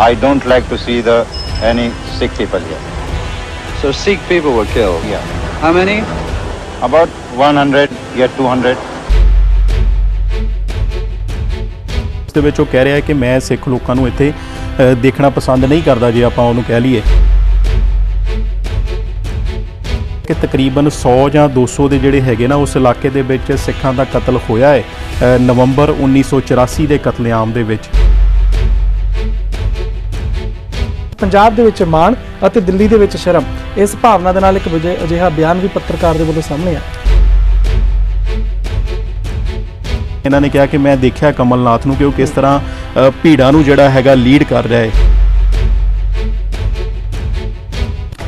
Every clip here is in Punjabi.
I don't like to see any Sikh people here. So Sikh people were killed? Yeah. How many? About 100, 200. ਇਸ ਦੇ ਵਿੱਚ ਉਹ ਕਹਿ ਰਿਹਾ ਹੈ ਕਿ ਮੈਂ ਸਿੱਖ ਲੋਕਾਂ ਨੂੰ ਇੱਥੇ ਦੇਖਣਾ ਪਸੰਦ ਨਹੀਂ ਕਰਦਾ, ਜੇ ਆਪਾਂ ਉਹਨੂੰ ਕਹਿ ਲਈਏ ਕਿ ਤਕਰੀਬਨ 100 ਜਾਂ 200 ਦੇ ਜਿਹੜੇ ਹੈਗੇ ਨਾ ਉਸ ਇਲਾਕੇ ਦੇ ਵਿੱਚ ਸਿੱਖਾਂ ਦਾ ਕਤਲ ਹੋਇਆ ਹੈ ਨਵੰਬਰ 1984 ਦੇ ਕਤਲੇਆਮ ਦੇ ਵਿੱਚ। ਪੰਜਾਬ ਦੇ ਵਿੱਚ ਮਾਣ ਅਤੇ ਦਿੱਲੀ ਦੇ ਵਿੱਚ ਸ਼ਰਮ, ਇਸ ਭਾਵਨਾ ਦੇ ਨਾਲ ਇੱਕ ਅਜਿਹਾ ਬਿਆਨ ਵੀ ਪੱਤਰਕਾਰ ਦੇ ਵੱਲੋਂ ਸਾਹਮਣੇ ਆਇਆ। ਇਹਨਾਂ ਨੇ ਕਿਹਾ ਕਿ ਮੈਂ ਦੇਖਿਆ ਕਮਲਨਾਥ ਨੂੰ ਕਿ ਉਹ ਕਿਸ ਤਰ੍ਹਾਂ ਭੀੜਾਂ ਨੂੰ ਜਿਹੜਾ ਹੈਗਾ ਲੀਡ ਕਰ ਰਿਹਾ ਹੈ,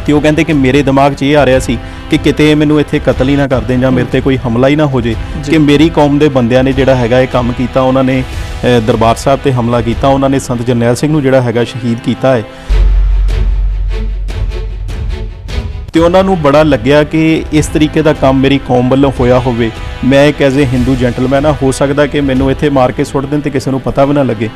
ਤੇ ਉਹ ਕਹਿੰਦੇ ਕਿ ਮੇਰੇ ਦਿਮਾਗ 'ਚ ਇਹ ਆ ਰਿਹਾ ਸੀ ਕਿ ਕਿਤੇ ਮੈਨੂੰ ਇੱਥੇ ਕਤਲ ਹੀ ਨਾ ਕਰ ਦੇਣ ਜਾਂ ਮੇਰੇ ਤੇ ਕੋਈ ਹਮਲਾ ਹੀ ਨਾ ਹੋ ਜੇ, ਕਿ ਮੇਰੀ ਕੌਮ ਦੇ ਬੰਦਿਆਂ ਨੇ ਜਿਹੜਾ ਹੈਗਾ ਇਹ ਕੰਮ ਕੀਤਾ, ਉਹਨਾਂ ਨੇ ਦਰਬਾਰ ਸਾਹਿਬ ਤੇ ਹਮਲਾ ਕੀਤਾ, ਉਹਨਾਂ ਨੇ ਸੰਤ ਜਰਨੈਲ ਸਿੰਘ ਨੂੰ ਜਿਹੜਾ ਹੈਗਾ ਸ਼ਹੀਦ ਕੀਤਾ ਹੈ। ਤੇ ਉਹਨਾਂ ਨੂੰ ਬੜਾ ਲੱਗਿਆ ਕਿ ਇਸ ਤਰੀਕੇ ਦਾ ਕੰਮ ਮੇਰੀ ਕੌਮ ਵੱਲੋਂ ਹੋਇਆ ਹੋਵੇ, ਮੈਂ ਇੱਕ ਐਜ਼ ਏ ਹਿੰਦੂ ਜੈਂਟਲਮੈਨ ਆ, ਹੋ ਸਕਦਾ ਕਿ ਮੈਨੂੰ ਇੱਥੇ ਮਾਰ ਕੇ ਸੁੱਟ ਦੇਣ ਤੇ ਕਿਸੇ ਨੂੰ ਪਤਾ ਵੀ ਨਾ ਲੱਗੇ।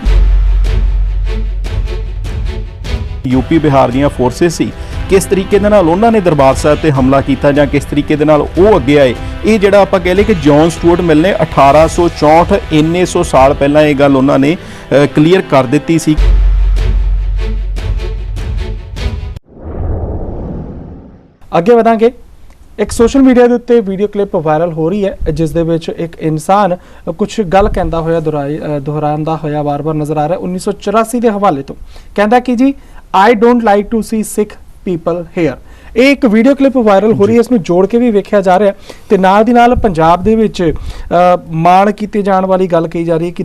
ਯੂਪੀ ਬਿਹਾਰ ਦੀਆਂ ਫੋਰਸਿਸ ਸੀ, ਕਿਸ ਤਰੀਕੇ ਦੇ ਨਾਲ ਉਹਨਾਂ ਨੇ ਦਰਬਾਰ ਸਾਹਿਬ ਤੇ ਹਮਲਾ ਕੀਤਾ ਜਾਂ ਕਿਸ ਤਰੀਕੇ ਦੇ ਨਾਲ ਉਹ ਅੱਗੇ ਆਏ, ਇਹ ਜਿਹੜਾ ਆਪਾਂ ਕਹਿ ਲਈਏ ਕਿ ਜੌਨ ਸਟੂਅਰਟ ਮਿਲ ਨੇ 1864 ਇੰਨੇ ਸੌ ਸਾਲ ਪਹਿਲਾਂ ਇਹ ਗੱਲ ਉਹਨਾਂ ਨੇ ਕਲੀਅਰ ਕਰ ਦਿੱਤੀ ਸੀ। ਅੱਗੇ ਵਧਾਂਗੇ। ਇੱਕ ਸੋਸ਼ਲ ਮੀਡੀਆ ਦੇ ਉੱਤੇ ਵੀਡੀਓ ਕਲਿੱਪ ਵਾਇਰਲ ਹੋ ਰਹੀ ਹੈ ਜਿਸ ਦੇ ਵਿੱਚ ਇੱਕ ਇਨਸਾਨ ਕੁਝ ਗੱਲ ਕਹਿੰਦਾ ਹੋਇਆ ਦੁਹਰਾਉਂਦਾ ਹੋਇਆ ਵਾਰ-ਵਾਰ ਨਜ਼ਰ ਆ ਰਿਹਾ 1984 ਦੇ ਹਵਾਲੇ ਤੋਂ। ਕਹਿੰਦਾ ਕਿ ਜੀ I don't like to see Sikh people here. ਇਹ ਇੱਕ ਵੀਡੀਓ ਕਲਿੱਪ ਵਾਇਰਲ ਹੋ ਰਹੀ ਹੈ, ਇਸ ਨੂੰ ਜੋੜ ਕੇ ਵੀ ਵੇਖਿਆ ਜਾ ਰਿਹਾ ਤੇ ਨਾਲ ਦੀ ਨਾਲ ਪੰਜਾਬ ਦੇ ਵਿੱਚ ਮਾਣ ਕੀਤੇ ਜਾਣ ਵਾਲੀ ਗੱਲ ਕਹੀ ਜਾ ਰਹੀ ਹੈ ਕਿ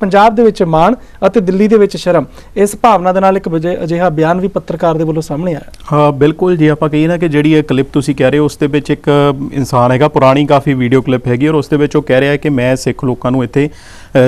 ਪੰਜਾਬ ਦੇ ਵਿੱਚ ਮਾਣ ਅਤੇ ਦਿੱਲੀ ਦੇ ਵਿੱਚ ਸ਼ਰਮ, ਇਸ ਭਾਵਨਾ ਦੇ ਨਾਲ ਇੱਕ ਅਜਿਹਾ ਬਿਆਨ ਵੀ ਪੱਤਰਕਾਰ ਦੇ ਵੱਲੋਂ ਸਾਹਮਣੇ ਆਇਆ। ਹਾਂ ਬਿਲਕੁਲ, ਜੇ ਆਪਾਂ ਕਹੀਏ ਨਾ ਕਿ ਜਿਹੜੀ ਇਹ ਕਲਿੱਪ ਤੁਸੀਂ ਕਹਿ ਰਹੇ ਹੋ ਉਸ ਦੇ ਵਿੱਚ ਇੱਕ ਇਨਸਾਨ ਹੈਗਾ, ਪੁਰਾਣੀ ਕਾਫੀ ਵੀਡੀਓ ਕਲਿੱਪ ਹੈਗੀ, ਔਰ ਉਸ ਦੇ ਵਿੱਚ ਉਹ ਕਹਿ ਰਿਹਾ ਹੈ ਕਿ ਮੈਂ ਸਿੱਖ ਲੋਕਾਂ ਨੂੰ ਇੱਥੇ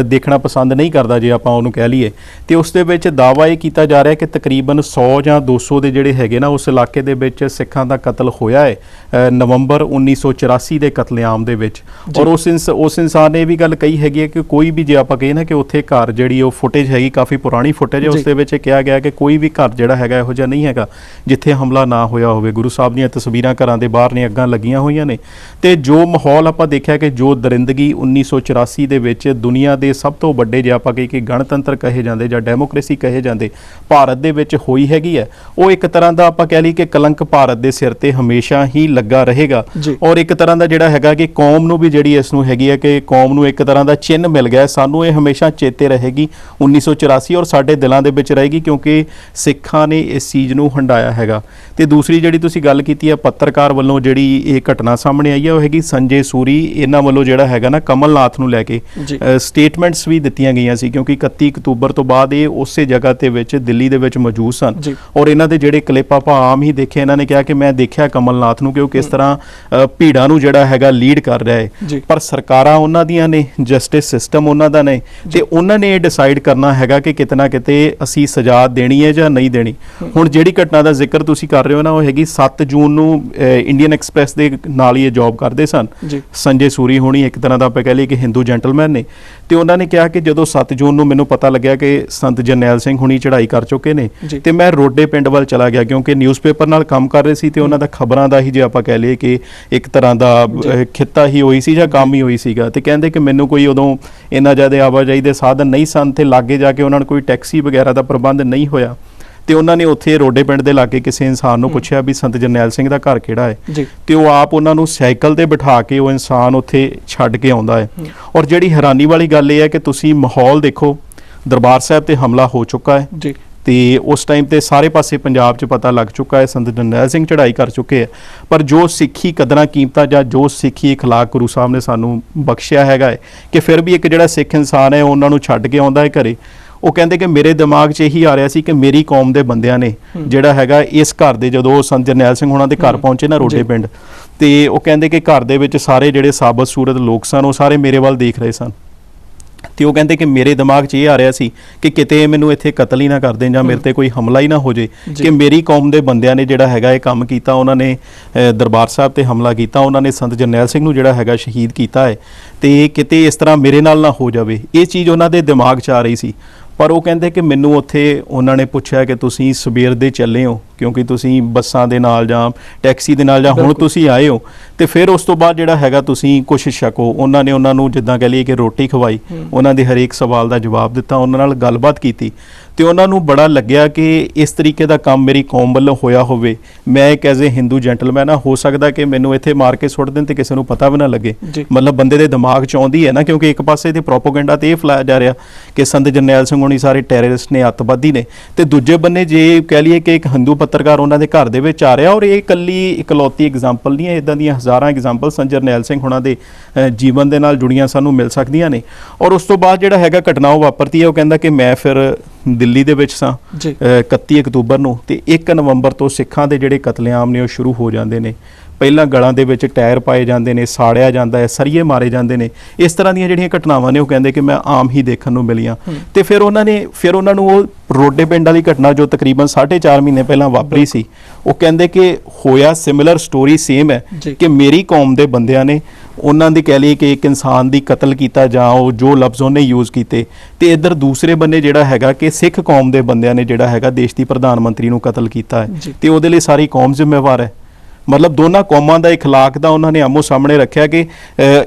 ਦੇਖਣਾ ਪਸੰਦ ਨਹੀਂ ਕਰਦਾ, ਜੇ ਆਪਾਂ ਉਹਨੂੰ ਕਹਿ ਲਈਏ। ਤੇ ਉਸ ਦੇ ਵਿੱਚ ਦਾਅਵਾ ਇਹ ਕੀਤਾ ਜਾ ਰਿਹਾ ਕਿ ਤਕਰੀਬਨ 100 ਜਾਂ 200 ਦੇ ਜਿਹੜੇ ਹੈਗੇ ਨਾ ਉਸ ਇਲਾਕੇ ਦੇ ਵਿੱਚ ਸਿੱਖਾਂ ਦਾ ਕਤਲ ਹੋਇਆ ਹੈ ਨਵੰਬਰ 1984 ਦੇ ਕਤਲੇਆਮ ਦੇ ਵਿੱਚ। ਔਰ ਉਸ ਇਨਸਾਨ ਨੇ ਇਹ ਵੀ ਗੱਲ ਕਹੀ ਹੈਗੀ ਹੈ ਕਿ ਕੋਈ ਵੀ, ਜੇ ਆਪਾਂ ਕਹੀਏ ਨਾ ਕਿ ਉੱਥੇ ਘਰ ਜਿਹੜੀ ਉਹ ਫੁਟੇਜ ਹੈਗੀ, ਕਾਫੀ ਪੁਰਾਣੀ ਫੁਟੇਜ ਹੈ, ਉਸ ਦੇ ਵਿੱਚ ਕਿਹਾ ਗਿਆ ਕਿ ਕੋਈ ਵੀ ਘਰ ਜਿਹੜਾ ਹੈਗਾ ਇਹੋ ਜਿਹਾ ਨਹੀਂ ਹੈਗਾ ਜਿੱਥੇ ਹਮਲਾ ਨਾ ਹੋਇਆ ਹੋਵੇ। ਗੁਰੂ ਸਾਹਿਬ ਦੀਆਂ ਤਸਵੀਰਾਂ ਘਰਾਂ ਦੇ ਬਾਹਰ ਨੇ, ਅੱਗਾਂ ਲੱਗੀਆਂ ਹੋਈਆਂ ਨੇ, ਤੇ ਜੋ ਮਾਹੌਲ ਆਪਾਂ ਦੇਖਿਆ ਕਿ ਜੋ ਦਰਿੰਦਗੀ 1984 ਦੇ ਵਿੱਚ ਦੁਨੀਆ ਦੇ ਸਭ ਤੋਂ ਵੱਡੇ, ਜੇ ਆਪਾਂ ਕਹੀਏ ਕਿ ਗਣਤੰਤਰ ਕਹੇ ਜਾਂਦੇ ਜਾਂ ਡੈਮੋਕ੍ਰੇਸੀ ਕਹੇ ਜਾਂਦੇ, ਭਾਰਤ ਦੇ ਵਿੱਚ ਹੋਈ ਹੈਗੀ ਹੈ, ਉਹ ਇੱਕ ਤਰ੍ਹਾਂ ਦਾ ਆਪਾਂ ਕਹਿ ਲਈ ਕਿ ਕਲੰਕ ਭਾਰਤ ਦੇ ਸਿਰ ਤੇ ਹਮੇਸ਼ਾ ਹੀ ਲੱਗਾ ਰਹੇਗਾ। ਔਰ ਇੱਕ ਤਰ੍ਹਾਂ ਦਾ ਜਿਹੜਾ ਹੈਗਾ ਕਿ ਕੌਮ ਨੂੰ ਵੀ ਜਿਹੜੀ ਇਸ ਨੂੰ ਹੈਗੀ ਹੈ ਕਿ ਕੌਮ ਨੂੰ ਇੱਕ ਤਰ੍ਹਾਂ ਦਾ ਚਿੰਨ੍ਹ ਮਿਲ ਗਿਆ, ਸਾਨੂੰ ਇਹ ਹਮੇਸ਼ਾ ਚੇਤੇ ਰਹੇਗੀ 1984 ਔਰ ਸਾਡੇ ਦਿਲਾਂ ਦੇ ਵਿੱਚ ਰਹੇਗੀ, ਕਿਉਂਕਿ ਸਿੱਖਾਂ ਨੇ ਇਸ ਚੀਜ਼ ਨੂੰ ਹੰਡਾਇਆ ਹੈਗਾ। ਤੇ ਦੂਸਰੀ ਜਿਹੜੀ ਤੁਸੀਂ ਗੱਲ ਕੀਤੀ ਹੈ ਪੱਤਰਕਾਰ ਵੱਲੋਂ ਜਿਹੜੀ ਇਹ ਘਟਨਾ ਸਾਹਮਣੇ ਆਈ ਹੈ ਉਹ ਹੈਗੀ ਸੰਜੇ ਸੂਰੀ, ਇਹਨਾਂ ਵੱਲੋਂ ਜਿਹੜਾ ਹੈਗਾ ਨਾ ਕਮਲਨਾਥ ਨੂੰ ਲੈ ਕੇ ਸਟੇਟਮੈਂਟਸ ਵੀ ਦਿੱਤੀਆਂ ਗਈਆਂ ਸੀ, ਕਿਉਂਕਿ 31 ਅਕਤੂਬਰ ਤੋਂ ਬਾਅਦ ਇਹ ਉਸੇ ਜਗ੍ਹਾ ਤੇ ਵਿੱਚ ਦਿੱਲੀ ਦੇ ਵਿੱਚ ਮੌਜੂਦ ਸਨ। ਔਰ ਇਹਨਾਂ ਦੇ ਜਿਹੜੇ ਕਲਿੱਪ ਆਪਾਂ ਆਮ ਹੀ ਦੇਖੇ, ਇਹਨਾਂ ਨੇ ਕਿਹਾ ਕਿ ਮੈਂ ਦੇਖਿਆ ਕਮਲਨਾਥ ਨੂੰ ਕਿ ਉਹ ਕਿਸ ਤਰ੍ਹਾਂ ਭੀੜਾਂ ਨੂੰ ਜਿਹੜਾ ਹੈਗਾ ਲੀਡ ਕਰ ਰਿਹਾ ਹੈ, ਪਰ ਸਰਕਾਰਾਂ ਉਹਨਾਂ ਦੀਆਂ ਨੇ, ਜਸਟਿਸ ਸਿਸਟਮ ਉਹਨਾਂ ਦਾ ਨੇ, ਤੇ ਉਹਨਾਂ ਨੇ ਇਹ ਡਿਸਾਈਡ ਕਰਨਾ ਹੈਗਾ ਕਿ ਕਿਤਨਾ ਕਿਤੇ ਅਸੀਂ ਸਜ਼ਾ ਦੇਣੀ ਹੈ ਜਾਂ ਨਹੀਂ ਦੇਣੀ। ਹੁਣ ਜਿਹੜੀ ਘਟਨਾ ਦਾ ਜ਼ਿਕਰ ਤੁਸੀਂ ਕਰ ਰਹੇ ਹੋ ਨਾ, ਉਹ ਹੈਗੀ 7 ਜੂਨ ਨੂੰ ਇੰਡੀਅਨ ਐਕਸਪ੍ਰੈਸ ਦੇ ਨਾਲ ਹੀ ਇਹ ਜੌਬ ਕਰਦੇ ਸਨ ਸੰਜੇ ਸੂਰੀ ਹੋਣੀ, ਇੱਕ ਤਰ੍ਹਾਂ ਦਾ ਆਪਾਂ ਕਹਿ ਲਈਏ ਕਿ ਹਿੰਦੂ ਜੈਂਟਲਮੈਨ ਨੇ। ਤੇ ਉਹਨਾਂ ਨੇ ਕਿਹਾ ਕਿ ਜਦੋਂ 7 ਜੂਨ ਨੂੰ ਮੈਨੂੰ ਪਤਾ ਲੱਗਿਆ ਕਿ ਸੰਤ ਜਰਨੈਲ ਸਿੰਘ ਹੁਣੀ ਚੜ੍ਹਾਈ ਕਰ ਚੁੱਕੇ ਨੇ, ਤੇ ਮੈਂ ਰੋਡੇ ਪਿੰਡ ਵੱਲ ਚਲਾ ਗਿਆ, ਕਿਉਂਕਿ ਨਿਊਜ਼ਪੇਪਰ ਨਾਲ ਕੰਮ ਕਰ ਰਹੇ ਸੀ ਤੇ ਉਹਨਾਂ ਦਾ ਖਬਰਾਂ ਦਾ ਹੀ, ਜੇ ਆਪਾਂ ਕਹਿ ਲਈਏ ਕਿ ਇੱਕ ਤਰ੍ਹਾਂ ਦਾ ਖਿੱਤਾ ਹੀ ਹੋਈ ਸੀ ਜਾਂ ਕੰਮ ਹੀ ਹੋਈ ਸੀਗਾ। ਤੇ ਕਹਿੰਦੇ ਕਿ ਮੈਨੂੰ ਕੋਈ ਉਦੋਂ ਇੰਨਾ ਜ਼ਿਆਦਾ ਆਵਾਜਾਈ ਦੇ ਸਾਧਨ ਨਹੀਂ ਸਨ ਤੇ ਲਾਗੇ ਜਾ ਕੇ ਉਹਨਾਂ ਨੂੰ ਕੋਈ ਟੈਕਸੀ ਵਗੈਰਾ ਦਾ ਪ੍ਰਬੰਧ ਨਹੀਂ ਹੋਇਆ, ਤੇ ਉਹਨਾਂ ਨੇ ਉੱਥੇ ਰੋਡੇ ਪਿੰਡ ਦੇ ਲਾਗੇ ਕਿਸੇ ਇਨਸਾਨ ਨੂੰ ਪੁੱਛਿਆ ਵੀ ਸੰਤ ਜਰਨੈਲ ਸਿੰਘ ਦਾ ਘਰ ਕਿਹੜਾ ਹੈ, ਤੇ ਉਹ ਆਪ ਉਹਨਾਂ ਨੂੰ ਸਾਈਕਲ ਤੇ ਬਿਠਾ ਕੇ ਉਹ ਇਨਸਾਨ ਉੱਥੇ ਛੱਡ ਕੇ ਆਉਂਦਾ ਹੈ। ਔਰ ਜਿਹੜੀ ਹੈਰਾਨੀ ਵਾਲੀ ਗੱਲ ਇਹ ਹੈ ਕਿ ਤੁਸੀਂ ਮਾਹੌਲ ਦੇਖੋ, ਦਰਬਾਰ ਸਾਹਿਬ ਤੇ ਹਮਲਾ ਹੋ ਚੁੱਕਾ ਹੈ ਤੇ ਉਸ ਟਾਈਮ ਤੇ ਸਾਰੇ ਪਾਸੇ ਪੰਜਾਬ 'ਚ ਪਤਾ ਲੱਗ ਚੁੱਕਾ ਹੈ, ਸੰਤ ਜਰਨੈਲ ਸਿੰਘ ਚੜ੍ਹਾਈ ਕਰ ਚੁੱਕੇ ਹੈ, ਪਰ ਜੋ ਸਿੱਖੀ ਕਦਰਾਂ ਕੀਮਤਾਂ ਜਾਂ ਜੋ ਸਿੱਖੀ ਅਖਲਾਕ ਗੁਰੂ ਸਾਹਿਬ ਨੇ ਸਾਨੂੰ ਬਖਸ਼ਿਆ ਹੈਗਾ ਹੈ ਕਿ ਫਿਰ ਵੀ ਇੱਕ ਜਿਹੜਾ ਸਿੱਖ ਇਨਸਾਨ ਹੈ ਉਹਨਾਂ ਨੂੰ ਛੱਡ ਕੇ ਆਉਂਦਾ ਹੈ ਘਰੇ। ਉਹ ਕਹਿੰਦੇ ਕਿ ਮੇਰੇ ਦਿਮਾਗ 'ਚ ਇਹੀ ਆ ਰਿਹਾ ਸੀ ਕਿ ਮੇਰੀ ਕੌਮ ਦੇ ਬੰਦਿਆਂ ਨੇ ਜਿਹੜਾ ਹੈਗਾ ਇਸ ਘਰ ਦੇ, ਜਦੋਂ ਸੰਤ ਜਰਨੈਲ ਸਿੰਘ ਹੋਣਾ ਦੇ ਘਰ ਪਹੁੰਚੇ ਨਾ ਰੋਡੇ ਪਿੰਡ, ਤੇ ਉਹ ਕਹਿੰਦੇ ਕਿ ਘਰ ਦੇ ਵਿੱਚ ਸਾਰੇ ਜਿਹੜੇ ਸਾਬਤ ਸੂਰਤ ਲੋਕ ਸਨ ਉਹ ਸਾਰੇ ਮੇਰੇ ਵੱਲ ਦੇਖ ਰਹੇ ਸਨ, ਤੇ ਉਹ ਕਹਿੰਦੇ ਕਿ ਮੇਰੇ ਦਿਮਾਗ 'ਚ ਇਹ ਆ ਰਿਹਾ ਸੀ ਕਿ ਕਿਤੇ ਮੈਨੂੰ ਇੱਥੇ ਕਤਲ ਹੀ ਨਾ ਕਰ ਦੇਣ ਜਾਂ ਮੇਰੇ ਤੇ ਕੋਈ ਹਮਲਾ ਹੀ ਨਾ ਹੋ ਜੇ, ਕਿ ਮੇਰੀ ਕੌਮ ਦੇ ਬੰਦਿਆਂ ਨੇ ਜਿਹੜਾ ਹੈਗਾ ਇਹ ਕੰਮ ਕੀਤਾ, ਉਹਨਾਂ ਨੇ ਦਰਬਾਰ ਸਾਹਿਬ ਤੇ ਹਮਲਾ ਕੀਤਾ, ਉਹਨਾਂ ਨੇ ਸੰਤ ਜਰਨੈਲ ਸਿੰਘ ਨੂੰ ਜਿਹੜਾ ਹੈਗਾ ਸ਼ਹੀਦ ਕੀਤਾ ਹੈ, ਤੇ ਕਿਤੇ ਇਸ ਤਰ੍ਹਾਂ ਮੇਰੇ ਨਾਲ ਨਾ ਹੋ ਜਾਵੇ। ਇਹ ਚੀਜ਼ ਉਹਨਾਂ ਦੇ ਦਿਮਾਗ 'ਚ ਆ ਰਹੀ ਸੀ। ਪਰ ਉਹ ਕਹਿੰਦੇ ਕਿ ਮੈਨੂੰ ਉੱਥੇ ਉਹਨਾਂ ਨੇ ਪੁੱਛਿਆ ਕਿ ਤੁਸੀਂ ਸਵੇਰ ਦੇ ਚੱਲੇ ਹੋ, ਕਿਉਂਕਿ ਤੁਸੀਂ ਬੱਸਾਂ ਦੇ ਨਾਲ ਜਾਂ ਟੈਕਸੀ ਦੇ ਨਾਲ ਜਾਂ ਹੁਣ ਤੁਸੀਂ ਆਏ ਹੋ, ਤੇ ਫਿਰ ਉਸ ਤੋਂ ਬਾਅਦ ਜਿਹੜਾ ਹੈਗਾ ਤੁਸੀਂ ਕੁਛ ਛਕੋ। ਉਹਨਾਂ ਨੇ ਉਹਨਾਂ ਨੂੰ ਜਿੱਦਾਂ ਕਹ ਲਈਏ ਕਿ ਰੋਟੀ ਖਵਾਈ, ਉਹਨਾਂ ਦੇ ਹਰੇਕ ਸਵਾਲ ਦਾ ਜਵਾਬ ਦਿੱਤਾ, ਉਹਨਾਂ ਨਾਲ ਗੱਲਬਾਤ ਕੀਤੀ, ਤੇ ਉਹਨਾਂ ਨੂੰ ਬੜਾ ਲੱਗਿਆ ਕਿ ਇਸ ਤਰੀਕੇ ਦਾ ਕੰਮ ਮੇਰੀ ਕੌਮ ਵੱਲੋਂ ਹੋਇਆ ਹੋਵੇ। ਮੈਂ ਇੱਕ ਐਜ਼ ਏ ਹਿੰਦੂ ਜੈਂਟਲਮੈਨ ਹੋ ਸਕਦਾ ਕਿ ਮੈਨੂੰ ਇੱਥੇ ਮਾਰ ਕੇ ਸੁੱਟ ਦੇਣ ਤੇ ਕਿਸੇ ਨੂੰ ਪਤਾ ਵੀ ਨਾ ਲੱਗੇ। ਮਤਲਬ ਬੰਦੇ ਦੇ ਦਿਮਾਗ 'ਚ ਆਉਂਦੀ ਹੈ ਨਾ, ਕਿਉਂਕਿ ਇੱਕ ਪਾਸੇ ਤੇ ਪ੍ਰੋਪੇਗੈਂਡਾ ਤੇ ਇਹ ਫੈਲਾਇਆ ਜਾ ਰਿਹਾ ਕਿ ਸੰਤ ਜਰਨੈਲ ਸਿੰਘ ਹੋਣੀ ਸਾਰੇ ਟੈਰਰਿਸਟ ਨੇ, ਅੱਤਵਾਦੀ ਨੇ, ਤੇ ਦੂਜੇ ਬੰਨੇ ਜੇ ਕਹਿ ਲਈਏ ਕਿ ਇੱਕ ਹਿੰਦੂ ਪੱਤਰਕਾਰ ਉਹਨਾਂ ਦੇ ਘਰ ਦੇ ਵਿੱਚ ਆ ਰਿਹਾ, ਔਰ ਇਹ ਇਕਲੌਤੀ ਐਗਜ਼ਾਮਪਲ ਨਹੀਂ ਹੈ, ਇੱਦਾਂ ਦੀਆਂ ਹਜ਼ਾਰਾਂ ਐਗਜ਼ਾਮਪਲ ਸੰਤ ਜਰਨੈਲ ਸਿੰਘ ਹੋਣਾ ਦੇ ਜੀਵਨ ਦੇ ਨਾਲ ਜੁੜੀਆਂ ਸਾਨੂੰ ਮਿਲ ਸਕਦੀਆਂ ਨੇ। ਔਰ ਉਸ ਤੋਂ ਬਾਅਦ ਜਿਹੜਾ ਹੈਗਾ ਘਟਨਾ ਉਹ ਵਾਪਰਦੀ ਹੈ। ਉਹ ਕਹਿੰਦਾ ਕਿ ਮੈਂ ਫਿਰ ਦਿੱਲੀ ਦੇ ਵਿੱਚ ਸਾਂ 31 ਅਕਤੂਬਰ ਨੂੰ, ਤੇ 1 ਨਵੰਬਰ ਤੋਂ ਸਿੱਖਾਂ ਦੇ ਜਿਹੜੇ ਕਤਲੇਆਮ ਨੇ ਉਹ ਸ਼ੁਰੂ ਹੋ ਜਾਂਦੇ ਨੇ। ਪਹਿਲਾਂ ਗਲਾਂ ਦੇ ਵਿੱਚ ਟਾਇਰ ਪਾਏ ਜਾਂਦੇ ਨੇ, ਸਾੜਿਆ ਜਾਂਦਾ ਹੈ, ਸਰੀਏ ਮਾਰੇ ਜਾਂਦੇ ਨੇ। ਇਸ ਤਰ੍ਹਾਂ ਦੀਆਂ ਜਿਹੜੀਆਂ ਘਟਨਾਵਾਂ ਨੇ ਉਹ ਕਹਿੰਦੇ ਕਿ ਮੈਂ ਆਮ ਹੀ ਦੇਖਣ ਨੂੰ ਮਿਲੀਆਂ। ਤੇ ਫਿਰ ਉਹਨਾਂ ਨੂੰ ਉਹ ਰੋਡੇ ਪਿੰਡ ਵਾਲੀ ਘਟਨਾ ਜੋ ਤਕਰੀਬਨ 4.5 ਮਹੀਨੇ ਪਹਿਲਾਂ ਵਾਪਰੀ ਸੀ, ਉਹ ਕਹਿੰਦੇ ਕਿ ਹੋਇਆ ਸਿਮਿਲਰ ਸਟੋਰੀ ਸੇਮ ਹੈ ਕਿ ਮੇਰੀ ਕੌਮ ਦੇ ਬੰਦਿਆਂ ਨੇ ਉਹਨਾਂ ਦੀ ਕਹਿ ਲਈਏ ਕਿ ਇੱਕ ਇਨਸਾਨ ਦੀ ਕਤਲ ਕੀਤਾ, ਜਾਂ ਉਹ ਜੋ ਲਫ਼ਜ਼ ਉਹਨੇ ਯੂਜ਼ ਕੀਤੇ, ਤੇ ਇੱਧਰ ਦੂਸਰੇ ਬੰਨੇ ਜਿਹੜਾ ਹੈਗਾ ਕਿ ਸਿੱਖ ਕੌਮ ਦੇ ਬੰਦਿਆਂ ਨੇ ਜਿਹੜਾ ਹੈਗਾ ਦੇਸ਼ ਦੀ ਪ੍ਰਧਾਨ ਮੰਤਰੀ ਨੂੰ ਕਤਲ ਕੀਤਾ ਹੈ, ਤੇ ਉਹਦੇ ਲਈ ਸਾਰੀ ਕੌਮ ਜ਼ਿੰਮੇਵਾਰ ਹੈ। ਮਤਲਬ ਦੋਨਾਂ ਕੌਮਾਂ ਦਾ ਇਖਲਾਕ ਦਾ ਉਹਨਾਂ ਨੇ ਆਮੋ ਸਾਹਮਣੇ ਰੱਖਿਆ ਕਿ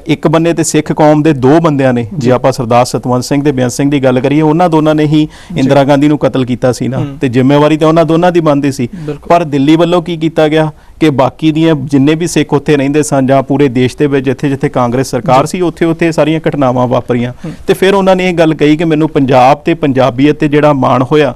ਇੱਕ ਬੰਨੇ ਤੇ ਸਿੱਖ ਕੌਮ ਦੇ ਦੋ ਬੰਦਿਆਂ ਨੇ, ਜੇ ਆਪਾਂ ਸਰਦਾਰ ਸਤਵੰਤ ਸਿੰਘ ਤੇ ਬੇਅੰਤ ਸਿੰਘ ਦੀ ਗੱਲ ਕਰੀਏ, ਉਹਨਾਂ ਦੋਨਾਂ ਨੇ ਹੀ ਇੰਦਰਾ ਗਾਂਧੀ ਨੂੰ ਕਤਲ ਕੀਤਾ ਸੀ ਨਾ, ਤੇ ਜ਼ਿੰਮੇਵਾਰੀ ਤਾਂ ਉਹਨਾਂ ਦੋਨਾਂ ਦੀ ਬਣਦੀ ਸੀ। ਪਰ ਦਿੱਲੀ ਵੱਲੋਂ ਕੀ ਕੀਤਾ ਗਿਆ ਕਿ ਬਾਕੀ ਦੀਆਂ ਜਿੰਨੇ ਵੀ ਸਿੱਖ ਉੱਥੇ ਰਹਿੰਦੇ ਸਨ, ਜਾਂ ਪੂਰੇ ਦੇਸ਼ ਦੇ ਵਿੱਚ ਜਿੱਥੇ ਜਿੱਥੇ ਕਾਂਗਰਸ ਸਰਕਾਰ ਸੀ, ਉੱਥੇ ਸਾਰੀਆਂ ਘਟਨਾਵਾਂ ਵਾਪਰੀਆਂ। ਤੇ ਫਿਰ ਉਹਨਾਂ ਨੇ ਇਹ ਗੱਲ ਕਹੀ ਕਿ ਮੈਨੂੰ ਪੰਜਾਬ ਤੇ ਪੰਜਾਬੀਅਤ ਤੇ ਜਿਹੜਾ ਮਾਣ ਹੋਇਆ,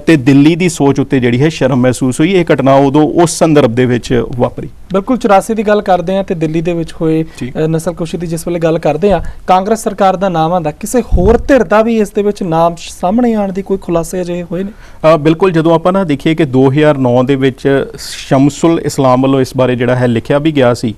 ਤੇ ਦਿੱਲੀ ਦੀ ਸੋਚ ਉੱਤੇ ਜਿਹੜੀ ਹੈ ਸ਼ਰਮ ਮਹਿਸੂਸ ਹੋਈ। ਇਹ ਘਟਨਾ ਉਦੋਂ ਉਸ ਸੰਦਰਭ ਦੇ ਵਿੱਚ ਵਾਪਰੀ। ਬਿਲਕੁਲ 84 ਦੀ ਗੱਲ ਕਰਦੇ ਆ, ਤੇ ਦਿੱਲੀ ਦੇ ਵਿੱਚ ਹੋਏ ਨਸਲਕੁਸ਼ੀ ਦੀ ਜਿਸ ਵੇਲੇ ਗੱਲ ਕਰਦੇ ਆ, ਕਾਂਗਰਸ ਸਰਕਾਰ ਦਾ ਨਾਮ ਆਉਂਦਾ, ਕਿਸੇ ਹੋਰ ਧਿਰ ਦਾ ਵੀ ਇਸ ਦੇ ਵਿੱਚ ਨਾਮ ਸਾਹਮਣੇ ਆਉਣ ਦੀ ਕੋਈ ਖੁਲਾਸੇ ਅਜਿਹੇ ਹੋਏ ਨੇ? ਬਿਲਕੁਲ, ਜਦੋਂ ਆਪਾਂ ਨਾ ਦੇਖੀਏ ਕਿ 2009 ਦੇ ਵਿੱਚ ਸ਼ਮਸੁਲ ਇਸਲਾਮ ਵੱਲੋਂ ਇਸ ਬਾਰੇ ਜਿਹੜਾ ਹੈ ਲਿਖਿਆ ਵੀ ਗਿਆ ਸੀ।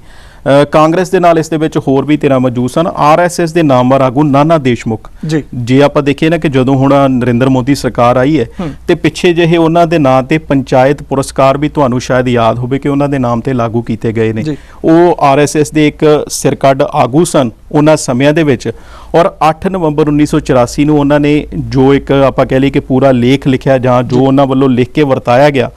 ਕਾਂਗਰਸ ਦੇ ਨਾਲ ਇਸ ਦੇ ਵਿੱਚ ਹੋਰ ਵੀ ਧਿਰਾਂ ਮੌਜੂਦ ਸਨ। RSS ਦੇ ਨਾਮਵਰ ਆਗੂ ਨਾਨਾ ਦੇਸ਼ਮੁਖ, ਜੇ ਆਪਾਂ ਦੇਖੀਏ ਨਾ ਕਿ ਜਦੋਂ ਹੁਣ ਨਰਿੰਦਰ ਮੋਦੀ ਸਰਕਾਰ ਆਈ ਹੈ, ਤੇ ਪਿੱਛੇ ਜਿਹੇ ਉਹਨਾਂ ਦੇ ਨਾਂ ਤੇ ਪੰਚਾਇਤ ਪੁਰਸਕਾਰ ਵੀ ਤੁਹਾਨੂੰ ਸ਼ਾਇਦ ਯਾਦ ਹੋਵੇ ਕਿ ਉਹਨਾਂ ਦੇ ਨਾਮ ਤੇ ਲਾਗੂ ਕੀਤੇ ਗਏ ਨੇ। ਉਹ RSS ਦੇ ਇੱਕ ਸਿਰਕੱਢ ਆਗੂ ਸਨ ਉਹਨਾਂ ਸਮਿਆਂ ਦੇ ਵਿੱਚ। ਔਰ 8 ਨਵੰਬਰ 1984 ਨੂੰ ਉਹਨਾਂ ਨੇ ਜੋ ਇੱਕ ਆਪਾਂ ਕਹਿ ਲਈਏ ਕਿ ਪੂਰਾ ਲੇਖ ਲਿਖਿਆ, ਜਾਂ ਜੋ ਉਹਨਾਂ ਵੱਲੋਂ ਲਿਖ ਕੇ ਵਰਤਾਇਆ ਗਿਆ,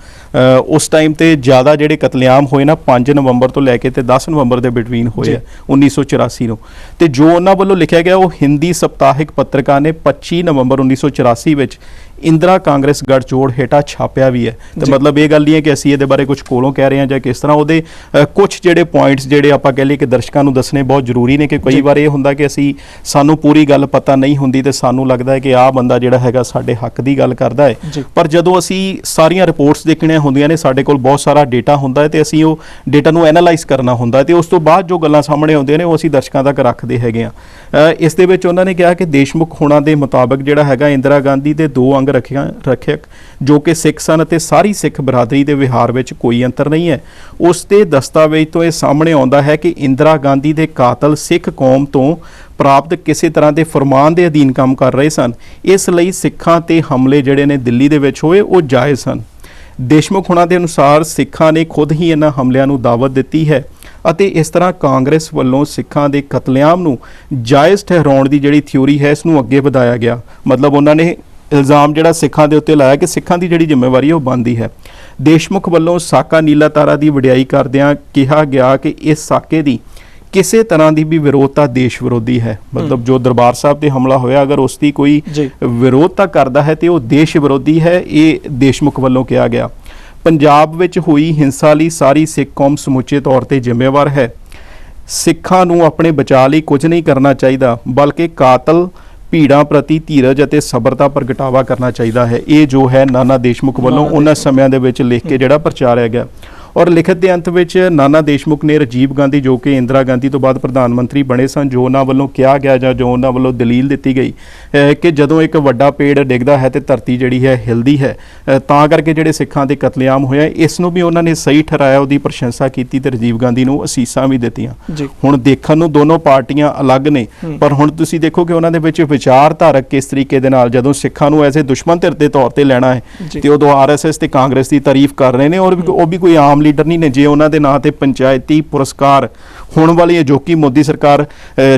ਉਸ ਟਾਈਮ ਤੇ ਜ਼ਿਆਦਾ ਜਿਹੜੇ ਕਤਲੇਆਮ ਹੋਏ ਨਾ 5 ਨਵੰਬਰ ਤੋਂ ਲੈ ਕੇ ਤੇ 10 ਨਵੰਬਰ ਦੇ ਬਿਟਵੀਨ ਹੋਏ 1984 ਨੂੰ। ਤੇ ਜੋ ਉਹਨਾਂ ਵੱਲੋਂ ਲਿਖਿਆ ਗਿਆ ਉਹ ਹਿੰਦੀ ਸਪਤਾਹਿਕ ਪੱਤਰਕਾਰ ਨੇ 25 ਨਵੰਬਰ 1984 ਵਿੱਚ ਇੰਦਰਾ ਕਾਂਗਰਸ ਗੱਠਜੋੜ ਹੇਠਾਂ ਛਾਪਿਆ ਵੀ ਹੈ। ਤੇ ਮਤਲਬ ਇਹ ਗੱਲ ਨਹੀਂ ਹੈ ਕਿ ਅਸੀਂ ਇਹਦੇ ਬਾਰੇ ਕੁਝ ਕੋਲੋਂ ਕਹਿ ਰਹੇ ਹਾਂ ਜਾਂ ਕਿਸ ਤਰ੍ਹਾਂ। ਉਹਦੇ ਕੁਝ ਜਿਹੜੇ ਪੁਆਇੰਟਸ ਜਿਹੜੇ ਆਪਾਂ ਕਹਿ ਲਈਏ ਕਿ ਦਰਸ਼ਕਾਂ ਨੂੰ ਦੱਸਣੇ ਬਹੁਤ ਜ਼ਰੂਰੀ ਨੇ, ਕਿ ਕਈ ਵਾਰ ਇਹ ਹੁੰਦਾ ਕਿ ਸਾਨੂੰ ਪੂਰੀ ਗੱਲ ਪਤਾ ਨਹੀਂ ਹੁੰਦੀ ਤੇ ਸਾਨੂੰ ਲੱਗਦਾ ਹੈ ਕਿ ਆਹ ਬੰਦਾ ਜਿਹੜਾ ਹੈਗਾ ਸਾਡੇ ਹੱਕ ਦੀ ਗੱਲ ਕਰਦਾ ਹੈ, ਪਰ ਜਦੋਂ ਅਸੀਂ ਸਾਰੀਆਂ ਰਿਪੋਰਟਸ ਦੇਖਣੀਆਂ ਹੁੰਦੀਆਂ ਨੇ, ਸਾਡੇ ਕੋਲ ਬਹੁਤ ਸਾਰਾ ਡੇਟਾ ਹੁੰਦਾ ਹੈ, ਤੇ ਅਸੀਂ ਉਹ ਡੇਟਾ ਨੂੰ ਐਨਾਲਾਈਜ਼ ਕਰਨਾ ਹੁੰਦਾ ਹੈ, ਤੇ ਉਸ ਤੋਂ ਬਾਅਦ ਜੋ ਗੱਲਾਂ ਸਾਹਮਣੇ ਆਉਂਦੀਆਂ ਨੇ ਉਹ ਅਸੀਂ ਦਰਸ਼ਕਾਂ ਤੱਕ ਰੱਖਦੇ ਹੈਗੇ ਆ। ਇਸ ਦੇ ਵਿੱਚ ਉਹਨਾਂ ਨੇ ਕਿਹਾ ਕਿ ਦੇਸ਼ਮੁਖ ਹੋਣਾ ਦੇ ਮੁਤਾਬਕ ਜਿਹੜਾ ਹੈਗਾ ਇੰਦਰਾ ਗਾਂਧੀ ਦੇ 2 ਅੰਗ ਰੱਖਿਅਕ ਜੋ ਕਿ ਸਿੱਖ ਸਨ, ਅਤੇ ਸਾਰੀ ਸਿੱਖ ਬਰਾਦਰੀ ਦੇ ਵਿਹਾਰ ਵਿੱਚ ਕੋਈ ਅੰਤਰ ਨਹੀਂ ਹੈ। ਉਸ ਦੇ ਦਸਤਾਵੇਜ਼ ਤੋਂ ਇਹ ਸਾਹਮਣੇ ਆਉਂਦਾ ਹੈ ਕਿ ਇੰਦਰਾ ਗਾਂਧੀ ਦੇ ਕਾਤਲ ਸਿੱਖ ਕੌਮ ਤੋਂ ਪ੍ਰਾਪਤ ਕਿਸੇ ਤਰ੍ਹਾਂ ਦੇ ਫਰਮਾਨ ਦੇ ਅਧੀਨ ਕੰਮ ਕਰ ਰਹੇ ਸਨ, ਇਸ ਲਈ ਸਿੱਖਾਂ ਤੇ ਹਮਲੇ ਜਿਹੜੇ ਨੇ ਦਿੱਲੀ ਦੇ ਵਿੱਚ ਹੋਏ ਉਹ ਜਾਇਜ਼ ਸਨ। ਦੇਸ਼ਮੁਖ ਹੋਣਾ ਦੇ ਅਨੁਸਾਰ ਸਿੱਖਾਂ ਨੇ ਖੁਦ ਹੀ ਇਹਨਾਂ ਹਮਲਿਆਂ ਨੂੰ ਦਾਵਤ ਦਿੱਤੀ ਹੈ, ਅਤੇ ਇਸ ਤਰ੍ਹਾਂ ਕਾਂਗਰਸ ਵੱਲੋਂ ਸਿੱਖਾਂ ਦੇ ਕਤਲੇਆਮ ਨੂੰ ਜਾਇਜ਼ ਠਹਿਰਾਉਣ ਦੀ ਜਿਹੜੀ ਥਿਊਰੀ ਹੈ ਇਸ ਨੂੰ ਅੱਗੇ ਵਧਾਇਆ ਗਿਆ। ਮਤਲਬ ਉਹਨਾਂ ਨੇ ਇਲਜ਼ਾਮ ਜਿਹੜਾ ਸਿੱਖਾਂ ਦੇ ਉੱਤੇ ਲਾਇਆ ਕਿ ਸਿੱਖਾਂ ਦੀ ਜਿਹੜੀ ਜ਼ਿੰਮੇਵਾਰੀ ਹੈ ਉਹ ਬਣਦੀ ਹੈ। ਦੇਸ਼ਮੁਖ ਵੱਲੋਂ ਸਾਕਾ ਨੀਲਾ ਤਾਰਾ ਦੀ ਵਡਿਆਈ ਕਰਦਿਆਂ ਕਿਹਾ ਗਿਆ ਕਿ ਇਸ ਸਾਕੇ ਦੀ ਕਿਸੇ ਤਰ੍ਹਾਂ ਦੀ ਵੀ ਵਿਰੋਧਤਾ ਦੇਸ਼ ਵਿਰੋਧੀ ਹੈ। ਮਤਲਬ ਜੋ ਦਰਬਾਰ ਸਾਹਿਬ ਤੇ ਹਮਲਾ ਹੋਇਆ, ਅਗਰ ਉਸ ਦੀ ਕੋਈ ਵਿਰੋਧਤਾ ਕਰਦਾ ਹੈ ਤੇ ਉਹ ਦੇਸ਼ ਵਿਰੋਧੀ ਹੈ, ਇਹ ਦੇਸ਼ਮੁਖ ਵੱਲੋਂ ਕਿਹਾ ਗਿਆ। ਪੰਜਾਬ ਵਿੱਚ ਹੋਈ ਹਿੰਸਾ ਲਈ ਸਾਰੀ ਸਿੱਖ ਕੌਮ ਸਮੁੱਚੇ ਤੌਰ ਤੇ ਜ਼ਿੰਮੇਵਾਰ ਹੈ। ਸਿੱਖਾਂ ਨੂੰ ਆਪਣੇ ਬਚਾਅ ਲਈ ਕੁਝ ਨਹੀਂ ਕਰਨਾ ਚਾਹੀਦਾ, ਬਲਕਿ ਕਾਤਲ ਭੀੜਾਂ ਪ੍ਰਤੀ ਧੀਰਜ ਅਤੇ ਸਬਰ ਦਾ ਪ੍ਰਗਟਾਵਾ ਕਰਨਾ ਚਾਹੀਦਾ ਹੈ। ਇਹ ਜੋ ਹੈ ਨਾਨਾ ਦੇਸ਼ਮੁਖ ਵੱਲੋਂ ਉਹਨਾਂ ਸਮਿਆਂ ਦੇ ਵਿੱਚ ਲਿਖ ਕੇ ਜਿਹੜਾ ਪ੍ਰਚਾਰਿਆ ਗਿਆ। ਔਰ ਲਿਖਤ ਦੇ ਅੰਤ ਵਿੱਚ ਨਾਨਾ ਦੇਸ਼ਮੁਖ ਨੇ ਰਾਜੀਵ ਗਾਂਧੀ, ਜੋ ਕਿ ਇੰਦਰਾ ਗਾਂਧੀ ਤੋਂ ਬਾਅਦ ਪ੍ਰਧਾਨ ਮੰਤਰੀ ਬਣੇ ਸਨ, ਜੋ ਉਹਨਾਂ ਵੱਲੋਂ ਕਿਹਾ ਗਿਆ ਜਾਂ ਜੋ ਉਹਨਾਂ ਵੱਲੋਂ ਦਲੀਲ ਦਿੱਤੀ ਗਈ ਕਿ ਜਦੋਂ ਇੱਕ ਵੱਡਾ ਪੇੜ ਡਿੱਗਦਾ ਹੈ ਤੇ ਧਰਤੀ ਜਿਹੜੀ ਹੈ ਹਿਲਦੀ ਹੈ, ਤਾਂ ਕਰਕੇ ਜਿਹੜੇ ਸਿੱਖਾਂ ਦੇ ਕਤਲੇਆਮ ਹੋਇਆ, ਇਸ ਨੂੰ ਵੀ ਉਹਨਾਂ ਨੇ ਸਹੀ ਠਹਿਰਾਇਆ, ਉਹਦੀ ਪ੍ਰਸ਼ੰਸਾ ਕੀਤੀ ਤੇ ਰਾਜੀਵ ਗਾਂਧੀ ਨੂੰ ਅਸੀਸਾਂ ਵੀ ਦਿੱਤੀਆਂ। ਹੁਣ ਦੇਖਣ ਨੂੰ ਦੋਨੋਂ ਪਾਰਟੀਆਂ ਅਲੱਗ ਨੇ, ਪਰ ਹੁਣ ਤੁਸੀਂ ਦੇਖੋ ਕਿ ਉਹਨਾਂ ਦੇ ਵਿੱਚ ਵਿਚਾਰਧਾਰਕ ਕਿਸ ਤਰੀਕੇ ਦੇ ਨਾਲ, ਜਦੋਂ ਸਿੱਖਾਂ ਨੂੰ ਐਸੇ ਦੁਸ਼ਮਣ ਧਿਰ ਦੇ ਤੌਰ ਤੇ ਲੈਣਾ ਹੈ ਤੇ ਉਦੋਂ RSS ਤੇ ਕਾਂਗਰਸ ਦੀ ਤਾਰੀਫ ਕਰ ਰਹੇ ਨੇ, ਔਰ ਉਹ ਵੀ ਕੋਈ ਆਮ ਆਮ ਲੀਡਰ ਨਹੀਂ ਨੇ। ਜੇ ਉਹਨਾਂ ਦੇ ਨਾਂ ਤੇ ਪੰਚਾਇਤੀ ਪੁਰਸਕਾਰ ਹੋਣ ਵਾਲੀ ਅਜੋਕੀ ਮੋਦੀ ਸਰਕਾਰ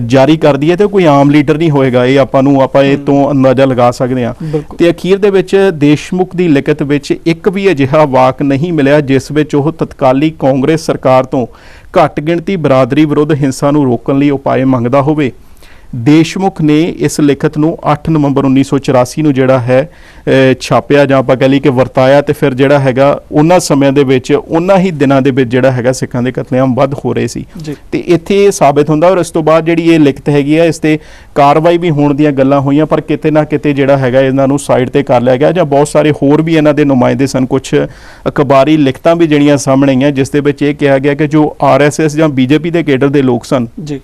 ਜਾਰੀ ਕਰਦੀ ਹੈ ਤੇ ਕੋਈ ਆਮ ਲੀਡਰ ਨਹੀਂ ਹੋਏਗਾ। ਇਹ ਆਪਾਂ ਇਹ ਤੋਂ ਅੰਦਾਜ਼ਾ ਲਗਾ ਸਕਦੇ ਹਾਂ। ਤੇ ਅਖੀਰ ਦੇ ਵਿੱਚ ਦੇਸ਼ਮੁਖ ਦੀ ਲਿਖਤ ਵਿੱਚ ਇੱਕ ਵੀ ਅਜਿਹਾ ਵਾਕ ਨਹੀਂ ਮਿਲਿਆ ਜਿਸ ਵਿੱਚ ਉਹ ਤਤਕਾਲੀ ਕਾਂਗਰਸ ਸਰਕਾਰ ਤੋਂ ਘੱਟ ਗਿਣਤੀ ਬਰਾਦਰੀ ਵਿਰੁੱਧ ਹਿੰਸਾ ਨੂੰ ਰੋਕਣ ਲਈ ਉਪਾਅ ਮੰਗਦਾ ਹੋਵੇ। ਦੇਸ਼ਮੁਖ ਨੇ ਇਸ ਲਿਖਤ ਨੂੰ 8 ਨਵੰਬਰ 1984 ਨੂੰ ਜਿਹੜਾ ਹੈ ਛਾਪਿਆ ਜਾਂ ਆਪਾਂ ਕਹ ਲਈ ਕਿ ਵਰਤਾਇਆ, ਤੇ ਫਿਰ ਜਿਹੜਾ ਹੈਗਾ ਉਹਨਾਂ ਸਮਿਆਂ ਦੇ ਵਿੱਚ ਉਹਨਾਂ ਹੀ ਦਿਨਾਂ ਦੇ ਵਿੱਚ ਜਿਹੜਾ ਹੈਗਾ ਸਿੱਖਾਂ ਦੇ ਕਤਲੇਆਮ ਵੱਧ ਹੋ ਰਹੇ ਸੀ। ਤੇ ਇੱਥੇ ਇਹ ਸਾਬਿਤ ਹੁੰਦਾ। ਔਰ ਇਸ ਤੋਂ ਬਾਅਦ ਜਿਹੜੀ ਇਹ ਲਿਖਤ ਹੈਗੀ ਆ, ਇਸ ਤੇ ਕਾਰਵਾਈ ਵੀ ਹੋਣ ਦੀਆਂ ਗੱਲਾਂ ਹੋਈਆਂ, ਪਰ ਕਿਤੇ ਨਾ ਕਿਤੇ ਜਿਹੜਾ ਹੈਗਾ ਇਹਨਾਂ ਨੂੰ ਸਾਈਡ ਤੇ ਕਰ ਲਿਆ ਗਿਆ। ਜਾਂ ਬਹੁਤ ਸਾਰੇ ਹੋਰ ਵੀ ਇਹਨਾਂ ਦੇ ਨੁਮਾਇੰਦੇ ਸਨ, ਕੁਝ ਅਖਬਾਰੀ ਲਿਖਤਾਂ ਵੀ ਜਿਹੜੀਆਂ ਸਾਹਮਣੇ ਆਈਆਂ ਜਿਸ ਦੇ ਵਿੱਚ ਇਹ ਕਿਹਾ ਗਿਆ ਕਿ ਜੋ RSS ਜਾਂ BJP ਦੇ ਕੇਡਰ ਦੇ ਲੋਕ ਸਨ ਜੀ,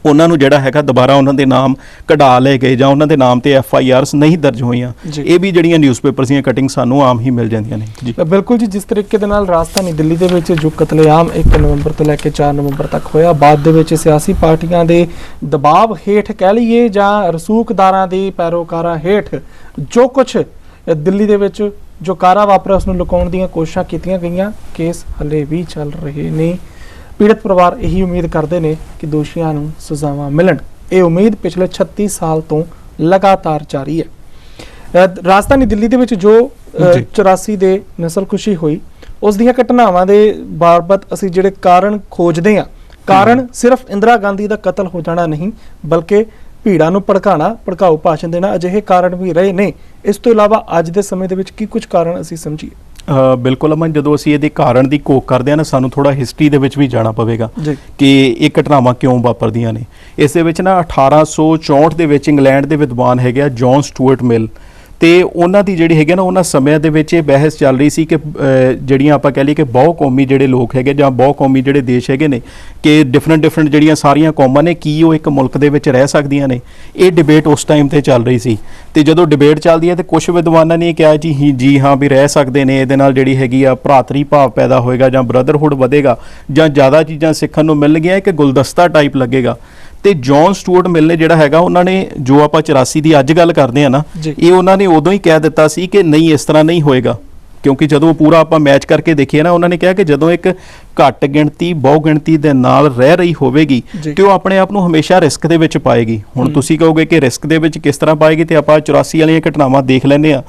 ਉਹਨਾਂ ਨੂੰ ਜਿਹੜਾ ਹੈਗਾ ਦੁਬਾਰਾ ਉਹਨਾਂ ਦੇ ਨਾਮ ਕਢਾ ਲਏ ਗਏ ਜਾਂ ਉਹਨਾਂ ਦੇ ਨਾਮ ਤੇ FIRs ਨਹੀਂ ਦਰਜ ਹੋਈਆਂ। ਇਹ ਵੀ ਜਿਹੜੀਆਂ ਨਿਊਜ਼ਪੇਪਰਸ ਦੀਆਂ ਕਟਿੰਗ ਸਾਨੂੰ ਆਮ ਹੀ ਮਿਲ ਜਾਂਦੀਆਂ ਨੇ ਜੀ। ਬਿਲਕੁਲ ਜੀ, ਜਿਸ ਤਰੀਕੇ ਦੇ ਨਾਲ ਰਾਜਧਾਨੀ ਦਿੱਲੀ ਦੇ ਵਿੱਚ ਜੋ ਕਤਲੇਆਮ 1 ਨਵੰਬਰ ਤੋਂ ਲੈ ਕੇ 4 ਨਵੰਬਰ ਤੱਕ ਹੋਇਆ, ਬਾਅਦ ਦੇ ਵਿੱਚ ਸਿਆਸੀ ਪਾਰਟੀਆਂ ਦੇ ਦਬਾਅ ਹੇਠ ਕਹਿ ਲਈਏ ਜਾਂ ਰਸੂਖਦਾਰਾਂ ਦੇ ਪੈਰੋਕਾਰਾਂ ਹੇਠ ਜੋ ਕੁਝ ਦਿੱਲੀ ਦੇ ਵਿੱਚ ਜੋ ਕਾਰਾ ਵਾਪਰਿਆ ਉਸ ਨੂੰ ਲੁਕਾਉਣ ਦੀਆਂ ਕੋਸ਼ਿਸ਼ਾਂ ਕੀਤੀਆਂ ਗਈਆਂ। ਕੇਸ ਹਲੇ ਵੀ ਚੱਲ ਰਹੇ ਨੇ। ਪੀੜਤ ਪਰਿਵਾਰ ਇਹੀ ਉਮੀਦ ਕਰਦੇ ਨੇ ਕਿ ਦੋਸ਼ੀਆਂ ਨੂੰ ਸਜ਼ਾਵਾਂ ਮਿਲਣ। ਇਹ ਉਮੀਦ ਪਿਛਲੇ 36 ਸਾਲ ਤੋਂ ਲਗਾਤਾਰ ਜਾਰੀ ਹੈ। ਰਾਜਧਾਨੀ ਦਿੱਲੀ ਦੇ ਵਿੱਚ ਜੋ 84 ਦੇ ਨਸਲਕੁਸ਼ੀ ਹੋਈ, ਉਸ ਦੀਆਂ ਘਟਨਾਵਾਂ ਦੇ ਬਾਬਤ ਅਸੀਂ ਜਿਹੜੇ ਕਾਰਨ ਖੋਜਦੇ ਹਾਂ, ਕਾਰਨ ਸਿਰਫ ਇੰਦਰਾ ਗਾਂਧੀ ਦਾ ਕਤਲ ਹੋ ਜਾਣਾ ਨਹੀਂ, ਬਲਕਿ ਭੀੜਾਂ ਨੂੰ ਭੜਕਾਣਾ, ਭੜਕਾਊ ਭਾਸ਼ਣ ਦੇਣਾ, ਅਜਿਹੇ ਕਾਰਨ ਵੀ ਰਹੇ ਨੇ। ਇਸ ਤੋਂ ਇਲਾਵਾ ਅੱਜ ਦੇ ਸਮੇਂ ਦੇ ਵਿੱਚ ਕੀ ਕੁਝ ਕਾਰਨ ਅਸੀਂ ਸਮਝੀਏ? ਬਿਲਕੁਲ ਅਮਨ, ਜਦੋਂ ਅਸੀਂ ਇਹਦੇ ਕਾਰਨ ਦੀ ਘੋਖ ਕਰਦੇ ਹਾਂ ਨਾ, ਸਾਨੂੰ ਥੋੜਾ ਹਿਸਟਰੀ ਦੇ ਵਿੱਚ ਵੀ ਜਾਣਾ ਪਵੇਗਾ ਕਿ ਇਹ ਘਟਨਾਵਾਂ ਕਿਉਂ ਵਾਪਰਦੀਆਂ ਨੇ। ਇਸ ਦੇ ਵਿੱਚ ਨਾ 1864 ਦੇ ਵਿੱਚ ਇੰਗਲੈਂਡ ਦੇ ਵਿਦਵਾਨ ਹੈਗੇ ਆ ਜੌਨ ਸਟੂਅਰਟ ਮਿਲ, ਤੇ ਉਹਨਾਂ ਦੀ ਜਿਹੜੀ ਹੈਗੀ ਨਾ ਉਹਨਾਂ ਸਮਿਆਂ ਦੇ ਵਿੱਚ ਇਹ ਬਹਿਸ ਚੱਲ ਰਹੀ ਸੀ ਕਿ ਜਿਹੜੀਆਂ ਆਪਾਂ ਕਹਿ ਲਈਏ ਕਿ ਬਹੁ ਕੌਮੀ ਜਿਹੜੇ ਲੋਕ ਹੈਗੇ ਜਾਂ ਬਹੁ ਕੌਮੀ ਜਿਹੜੇ ਦੇਸ਼ ਹੈਗੇ ਨੇ, ਕਿ ਡਿਫਰੈਂਟ ਜਿਹੜੀਆਂ ਸਾਰੀਆਂ ਕੌਮਾਂ ਨੇ, ਕੀ ਉਹ ਇੱਕ ਮੁਲਕ ਦੇ ਵਿੱਚ ਰਹਿ ਸਕਦੀਆਂ ਨੇ। ਇਹ ਡਿਬੇਟ ਉਸ ਟਾਈਮ ਤੇ ਚੱਲ ਰਹੀ ਸੀ। ਤੇ ਜਦੋਂ ਡਿਬੇਟ ਚੱਲਦੀ ਹੈ ਤੇ ਕੁਝ ਵਿਦਵਾਨਾਂ ਨੇ ਕਿਹਾ ਜੀ ਹਾਂ ਵੀ ਰਹਿ ਸਕਦੇ ਨੇ, ਇਹਦੇ ਨਾਲ ਜਿਹੜੀ ਹੈਗੀ ਆ ਭਰਾਤਰੀ ਭਾਵ ਪੈਦਾ ਹੋਏਗਾ ਜਾਂ ਬ੍ਰਦਰਹੁੱਡ ਵਧੇਗਾ ਜਾਂ ਜ਼ਿਆਦਾ ਚੀਜ਼ਾਂ ਸਿੱਖਣ ਨੂੰ ਮਿਲਣਗੀਆਂ, ਇੱਕ ਗੁਲਦਸਤਾ ਟਾਈਪ ਲੱਗੇਗਾ। ਤੇ ਜੌਨ ਸਟੂਅਰਟ ਮਿਲ ਨੇ ਜਿਹੜਾ ਹੈਗਾ, ਉਹਨਾਂ ਨੇ ਜੋ ਆਪਾਂ 84 ਦੀ ਅੱਜ ਗੱਲ ਕਰਦੇ ਆ ਨਾ, ਇਹ ਉਹਨਾਂ ਨੇ ਉਦੋਂ ਹੀ ਕਹਿ ਦਿੱਤਾ ਸੀ ਕਿ ਨਹੀਂ, ਇਸ ਤਰ੍ਹਾਂ ਨਹੀਂ ਹੋਏਗਾ। ਕਿਉਂਕਿ ਜਦੋਂ ਪੂਰਾ ਆਪਾਂ ਮੈਚ ਕਰਕੇ ਦੇਖੀਏ ਨਾ, ਉਹਨਾਂ ਨੇ ਕਿਹਾ ਕਿ ਜਦੋਂ ਇੱਕ ਘੱਟ ਗਿਣਤੀ ਬਹੁ ਗਿਣਤੀ ਦੇ ਨਾਲ ਰਹਿ ਰਹੀ ਹੋਵੇਗੀ ਤੇ ਉਹ ਆਪਣੇ ਆਪ ਨੂੰ ਹਮੇਸ਼ਾ ਰਿਸਕ ਦੇ ਵਿੱਚ ਪਾਏਗੀ। ਹੁਣ ਤੁਸੀਂ ਕਹੋਗੇ ਕਿ ਰਿਸਕ ਦੇ ਵਿੱਚ ਕਿਸ ਤਰ੍ਹਾਂ ਪਾਏਗੀ, ਤੇ ਆਪਾਂ 84 ਵਾਲੀਆਂ ਘਟਨਾਵਾਂ ਦੇਖ ਲੈਂਦੇ ਆ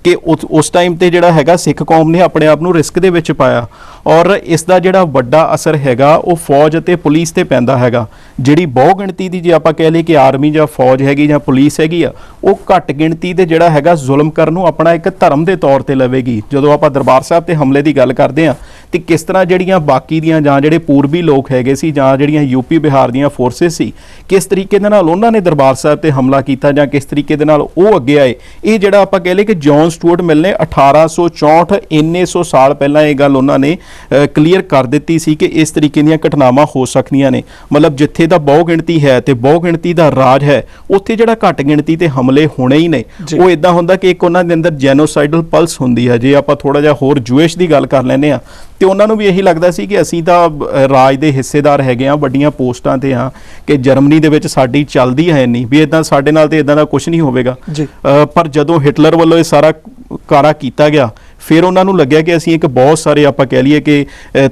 ਕਿ ਉਸ ਟਾਈਮ ਤੇ ਜਿਹੜਾ ਹੈਗਾ ਸਿੱਖ ਕੌਮ ਨੇ ਆਪਣੇ ਆਪ ਨੂੰ ਰਿਸਕ ਦੇ ਵਿੱਚ ਪਾਇਆ। ਔਰ ਇਸ ਦਾ ਜਿਹੜਾ ਵੱਡਾ ਅਸਰ ਹੈਗਾ ਉਹ ਫੌਜ ਅਤੇ ਪੁਲਿਸ ਤੇ ਪੈਂਦਾ ਹੈਗਾ। ਜਿਹੜੀ ਬਹੁ ਗਿਣਤੀ ਦੀ ਜੇ ਆਪਾਂ ਕਹਿ ਲਈਏ ਕਿ ਆਰਮੀ ਜਾਂ ਫੌਜ ਹੈਗੀ ਜਾਂ ਪੁਲਿਸ ਹੈਗੀ ਆ, ਉਹ ਘੱਟ ਗਿਣਤੀ ਦੇ ਜਿਹੜਾ ਹੈਗਾ ਜ਼ੁਲਮ ਕਰਨ ਨੂੰ ਆਪਣਾ ਇੱਕ ਧਰਮ ਦੇ ਤੌਰ ਤੇ ਲਵੇਗੀ। ਜਦੋਂ ਆਪਾਂ ਦਰਬਾਰ ਸਾਹਿਬ ਤੇ ਹਮਲੇ ਦੀ ਗੱਲ ਕਰਦੇ ਆ ਤੇ ਕਿਸ ਤਰ੍ਹਾਂ ਜਿਹੜੀਆਂ ਬਾਕੀ ਦੀਆਂ ਜਾਂ ਜਿਹੜੇ ਪੂਰਬੀ ਲੋਕ ਹੈਗੇ ਸੀ ਜਾਂ ਜਿਹੜੀਆਂ ਯੂਪੀ ਬਿਹਾਰ ਦੀਆਂ ਫੋਰਸਿਸ ਸੀ, ਕਿਸ ਤਰੀਕੇ ਦੇ ਨਾਲ ਉਹਨਾਂ ਨੇ ਦਰਬਾਰ ਸਾਹਿਬ ਤੇ ਹਮਲਾ ਕੀਤਾ ਜਾਂ ਕਿਸ ਤਰੀਕੇ ਦੇ ਨਾਲ ਉਹ ਅੱਗੇ ਆਏ। ਇਹ ਜਿਹੜਾ ਆਪਾਂ ਕਹਿ ਲਈਏ ਕਿ ਜੌਨ ਸਟੂਅਰਟ ਮਿਲ ਨੇ 1864 ਇੰਨੇ ਸੌ ਸਾਲ ਪਹਿਲਾਂ ਇਹ ਗੱਲ ਉਹਨਾਂ ਨੇ ਕਲੀਅਰ ਕਰ ਦਿੱਤੀ ਸੀ ਕਿ ਇਸ ਤਰੀਕੇ ਦੀਆਂ ਘਟਨਾਵਾਂ ਹੋ ਸਕਦੀਆਂ ਨੇ। ਮਤਲਬ ਜਿੱਥੇ ਦਾ ਬਹੁ ਗਿਣਤੀ ਹੈ ਤੇ ਬਹੁ ਗਿਣਤੀ ਦਾ ਰਾਜ ਹੈ, ਉੱਥੇ ਜਿਹੜਾ ਘੱਟ ਗਿਣਤੀ ਤੇ ਹਮਲੇ ਹੋਣੇ ਹੀ ਨੇ। ਉਹ ਇਦਾਂ ਹੁੰਦਾ ਕਿ ਇੱਕ ਉਹਨਾਂ ਦੇ ਅੰਦਰ ਜੈਨੋਸਾਈਡਲ ਪਲਸ ਹੁੰਦੀ ਹੈ। ਜੇ ਆਪਾਂ ਥੋੜਾ ਜਿਹਾ ਹੋਰ ਜੂਇਸ਼ ਦੀ ਗੱਲ ਕਰ ਲੈਂਦੇ ਆ ਤੇ ਉਹਨਾਂ ਨੂੰ ਵੀ ਇਹੀ ਲੱਗਦਾ ਸੀ ਕਿ ਅਸੀਂ ਤਾਂ ਰਾਜ ਦੇ ਹਿੱਸੇਦਾਰ ਹੈਗੇ ਆ, ਵੱਡੀਆਂ ਪੋਸਟਾਂ ਤੇ ਆ, ਕਿ ਜਰਮਨੀ ਦੇ ਵਿੱਚ ਸਾਡੀ ਚੱਲਦੀ ਹੈ ਨਹੀਂ ਵੀ ਇਦਾਂ ਸਾਡੇ ਨਾਲ ਤੇ ਇਦਾਂ ਦਾ ਕੁਝ ਨਹੀਂ ਹੋਵੇਗਾ। ਪਰ ਜਦੋਂ ਹਿਟਲਰ ਵੱਲੋਂ ਇਹ ਸਾਰਾ ਕਾਰਾ ਕੀਤਾ ਗਿਆ, ਫਿਰ ਉਹਨਾਂ ਨੂੰ ਲੱਗਿਆ ਕਿ ਅਸੀਂ ਇੱਕ ਬਹੁਤ ਸਾਰੇ ਆਪਾਂ ਕਹਿ ਲਈਏ ਕਿ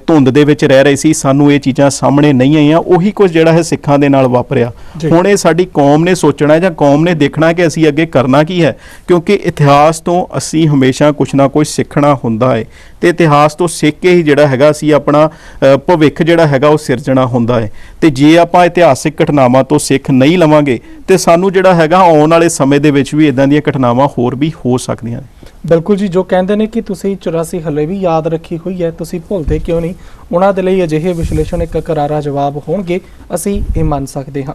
ਧੁੰਦ ਦੇ ਵਿੱਚ ਰਹਿ ਰਹੇ ਸੀ, ਸਾਨੂੰ ਇਹ ਚੀਜ਼ਾਂ ਸਾਹਮਣੇ ਨਹੀਂ ਆਈਆਂ। ਉਹੀ ਕੁਝ ਜਿਹੜਾ ਹੈ ਸਿੱਖਾਂ ਦੇ ਨਾਲ ਵਾਪਰਿਆ। ਹੁਣ ਇਹ ਸਾਡੀ ਕੌਮ ਨੇ ਸੋਚਣਾ ਜਾਂ ਕੌਮ ਨੇ ਦੇਖਣਾ ਕਿ ਅਸੀਂ ਅੱਗੇ ਕਰਨਾ ਕੀ ਹੈ, ਕਿਉਂਕਿ ਇਤਿਹਾਸ ਤੋਂ ਅਸੀਂ ਹਮੇਸ਼ਾ ਕੁਝ ਨਾ ਕੁਝ ਸਿੱਖਣਾ ਹੁੰਦਾ ਹੈ ਤੇ ਇਤਿਹਾਸ ਤੋਂ ਸਿੱਖ ਕੇ ਹੀ ਜਿਹੜਾ ਹੈਗਾ ਅਸੀਂ ਆਪਣਾ ਭਵਿੱਖ ਜਿਹੜਾ ਹੈਗਾ ਉਹ ਸਿਰਜਣਾ ਹੁੰਦਾ ਹੈ। ਤੇ ਜੇ ਆਪਾਂ ਇਤਿਹਾਸਿਕ ਘਟਨਾਵਾਂ ਤੋਂ ਸਿੱਖ ਨਹੀਂ ਲਵਾਂਗੇ ਤੇ ਸਾਨੂੰ ਜਿਹੜਾ ਹੈਗਾ ਆਉਣ ਵਾਲੇ ਸਮੇਂ ਦੇ ਵਿੱਚ ਵੀ ਇਦਾਂ ਦੀਆਂ ਘਟਨਾਵਾਂ ਹੋਰ ਵੀ ਹੋ ਸਕਦੀਆਂ ਨੇ। ਬਿਲਕੁਲ ਜੀ, ਜੋ ਕਹਿੰਦੇ ਨੇ ਕਿ ਤੁਸੀਂ 84 ਹਲੇ ਵੀ ਯਾਦ ਰੱਖੀ ਹੋਈ ਹੈ, ਤੁਸੀਂ ਭੁੱਲਦੇ ਕਿਉਂ ਨਹੀਂ? ਉਹਨਾਂ ਦੇ ਲਈ ਅਜਿਹੇ ਵਿਸ਼ਲੇਸ਼ਣ ਇੱਕ ਕਰਾਰਾ ਜਵਾਬ ਹੋਣਗੇ, ਅਸੀਂ ਇਹ ਮੰਨ ਸਕਦੇ ਹਾਂ।